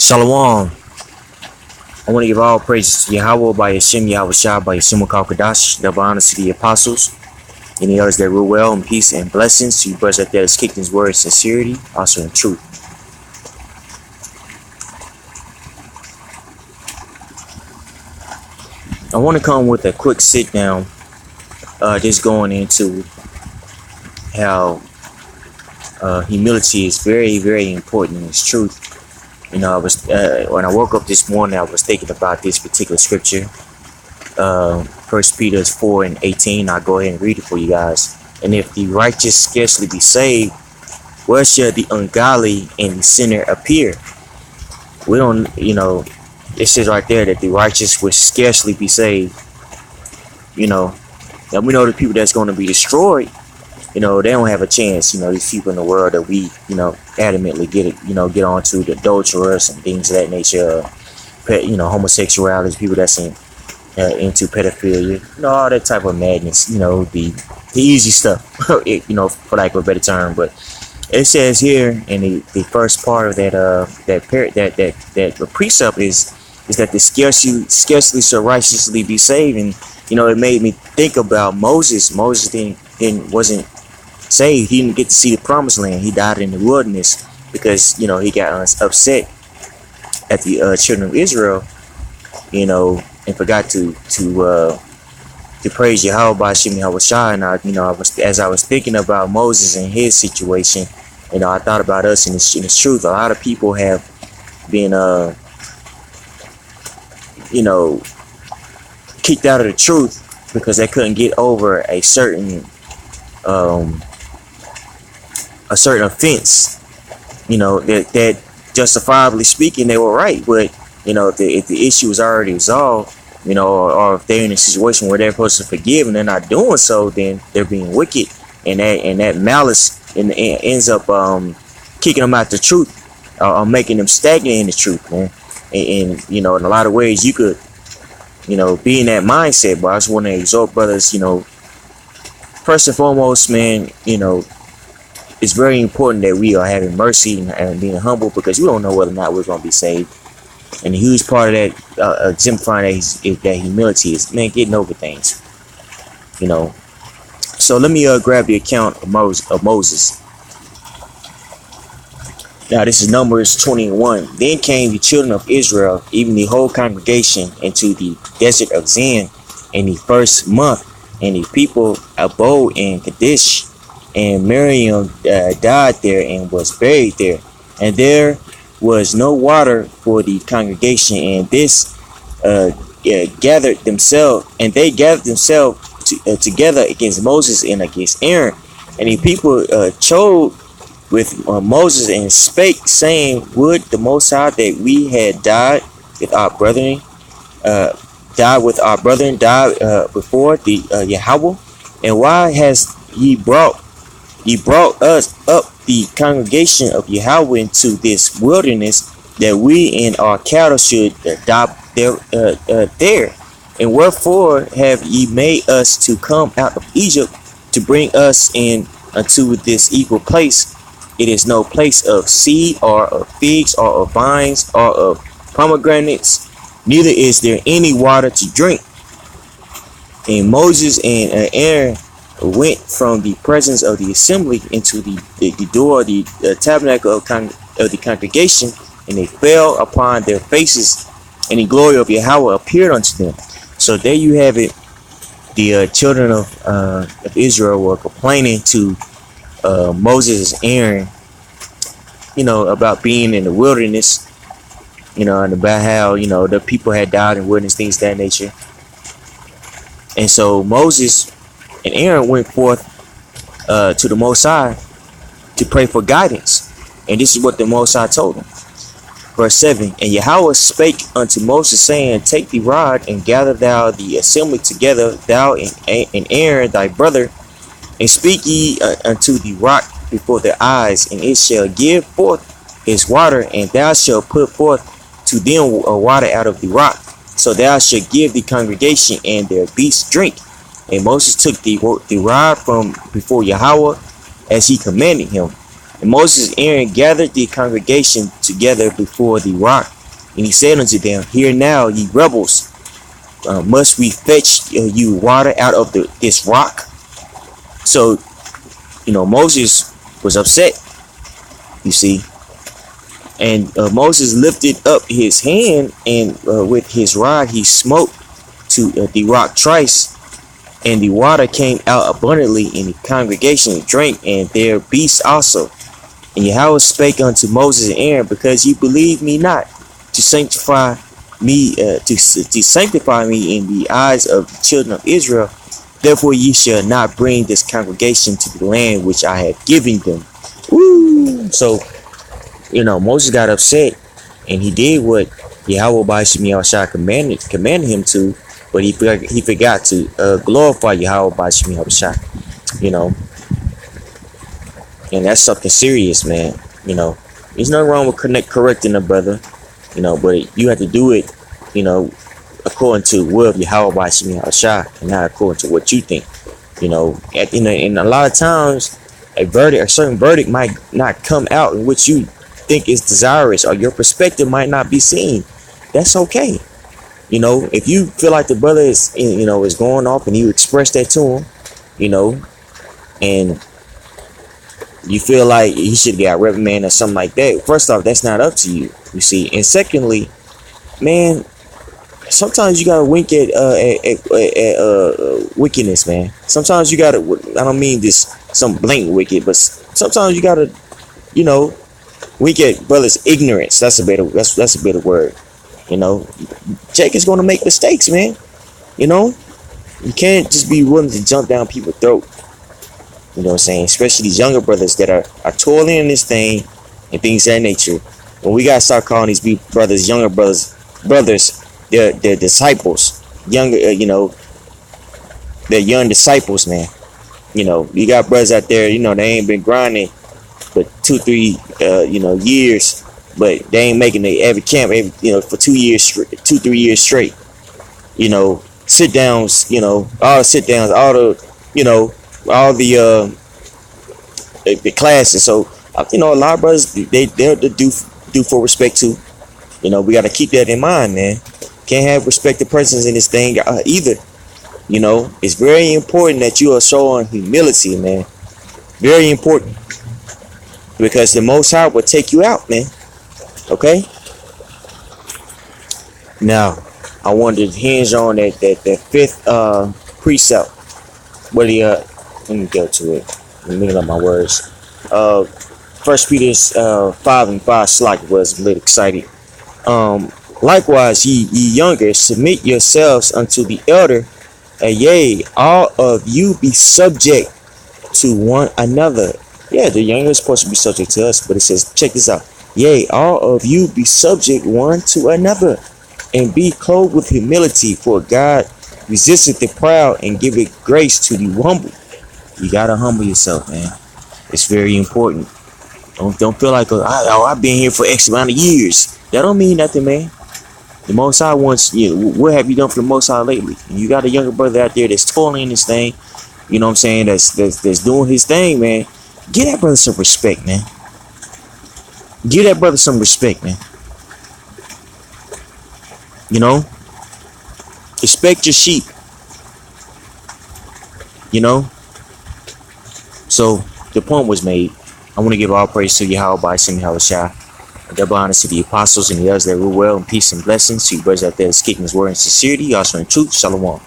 Shalom. I want to give all praises to Yahweh by Yashem Yahweh Shah by Yashem Kadash, double honors to the apostles, and the others that rule well, and peace and blessings to you brothers out there that's kicked his word in sincerity, also in truth. I want to come with a quick sit down, just going into how humility is very, very important in its truth. You know, I was when I woke up this morning, I was thinking about this particular scripture, First Peter 4:18. I'll go ahead and read it for you guys. And if the righteous scarcely be saved, where shall the ungodly and the sinner appear? We don't, it says right there that the righteous will scarcely be saved. And we know the people that's going to be destroyed. They don't have a chance. These people in the world that we, adamantly get onto, the adulterers and things of that nature. Homosexuality, people that's into pedophilia, all that type of madness. The easy stuff, for lack of a better term. But it says here in the first part of that precept is that the scarcely shall righteously be saved, and it made me think about Moses. Moses wasn't saved. He didn't get to see the promised land. He died in the wilderness because he got upset at the children of Israel, and forgot to praise Yahweh by Shem Yahweh Shah. And as I was thinking about Moses and his situation, I thought about us in this truth. A lot of people have been kicked out of the truth because they couldn't get over a certain offense, that justifiably speaking they were right, but if the issue is already resolved, or if they're in a situation where they're supposed to forgive and they're not doing so, then they're being wicked, and that malice ends up kicking them out the truth, or making them stagnant in the truth, man. And in a lot of ways you could be in that mindset. But I just want to exhort brothers, first and foremost, man, it's very important that we are having mercy and being humble, because we don't know whether or not we're going to be saved. And a huge part of that, exemplifying that humility is, man, getting over things. So let me grab the account of Moses. Now this is Numbers 21. Then came the children of Israel, even the whole congregation, into the desert of Zin in the first month, and the people abode in Kadesh. And Miriam died there and was buried there. And there was no water for the congregation, and they gathered themselves together against Moses and against Aaron. And the people chose with Moses and spake, saying, would the Most High that we had died with our brethren, before the Yahweh? And why has ye brought us up the congregation of Yahweh into this wilderness, that we and our cattle should die there? And wherefore have ye made us to come out of Egypt to bring us in unto this evil place? It is no place of seed, or of figs, or of vines, or of pomegranates, neither is there any water to drink. And Moses and Aaron went from the presence of the assembly into the door of the tabernacle of the congregation, and they fell upon their faces, and the glory of Yahweh appeared unto them. So there you have it. The children of Israel were complaining to Moses and Aaron, about being in the wilderness, and about how, the people had died in wilderness, things of that nature. And so Moses and Aaron went forth to the Most High to pray for guidance. And this is what the Most High told them. Verse 7, and Yahweh spake unto Moses, saying, take the rod, and gather thou the assembly together, thou and Aaron thy brother, and speak ye unto the rock before their eyes, and it shall give forth its water, and thou shalt put forth to them water out of the rock. So thou shalt give the congregation and their beasts drink. And Moses took the rod from before Yahweh as he commanded him. And Moses and Aaron gathered the congregation together before the rock, And he said unto them, Hear now, ye rebels, must we fetch you water out of this rock? So, Moses was upset, you see. And Moses lifted up his hand, and with his rod he smote to the rock thrice, and the water came out abundantly, and the congregation drank, and their beasts also. And Yahweh spake unto Moses and Aaron, Because ye believe me not, to sanctify me, to sanctify me in the eyes of the children of Israel, therefore ye shall not bring this congregation to the land which I have given them. Woo! So, Moses got upset, and he did what Yahweh Ba'ashim Yahushua commanded him to, but he forgot to glorify Yahweh Ba'ashim Yahushua, and that's something serious, man. There's nothing wrong with correcting a brother, but you have to do it, according to the will of Yahweh Ba'ashim Yahushua, and not according to what you think. And a lot of times, a certain verdict might not come out in which you think is desirous, or your perspective might not be seen. That's okay. If you feel like the brother is going off, and you express that to him, and you feel like he should get reprimanded or something like that, first off, that's not up to you, you see. And secondly, man, sometimes you gotta wink at wickedness, man. Sometimes you gotta, I don't mean this some blatant wicked, but sometimes you gotta, wink at brothers' ignorance. That's a better word. Jake is gonna make mistakes, man. You can't just be willing to jump down people's throat. You know what I'm saying? Especially these younger brothers that are toiling in this thing and things of that nature. When we gotta start calling these brothers, younger brothers, they're disciples. Younger, they're young disciples, man. You got brothers out there, they ain't been grinding for 2-3 years, but they ain't making it every camp for 3 years straight. Sit downs, all the sit downs, all the classes. So a lot of brothers, they're due for respect too. We got to keep that in mind, man. Can't have respected persons in this thing either. It's very important that you are showing humility, man. Very important, because the Most High will take you out, man. Okay. Now, I wanted to hinge on that fifth precept. Let me go to it. Let me look at my words. First Peter 5:5. Slack was a little excited. Likewise, ye younger, submit yourselves unto the elder, and yea, all of you be subject to one another. Yeah, the younger is supposed to be subject to us, but it says, check this out. Yea, all of you be subject one to another, and be clothed with humility, for God resisteth the proud and giveth grace to the humble. You gotta humble yourself, man. It's very important. Don't feel like I've been here for X amount of years. That don't mean nothing, man. The Most High wants what have you done for the Most High lately? You got a younger brother out there that's toiling in this thing. You know what I'm saying? That's doing his thing, man. Give that brother some respect, man. Give that brother some respect, man. Respect your sheep. So the point was made. I want to give all praise to Yahweh Ba'ashim Yahushua. Double honor to the apostles and the others that rule well, and peace and blessings to you brothers out there that's keeping his word in sincerity, also in truth. Shalom.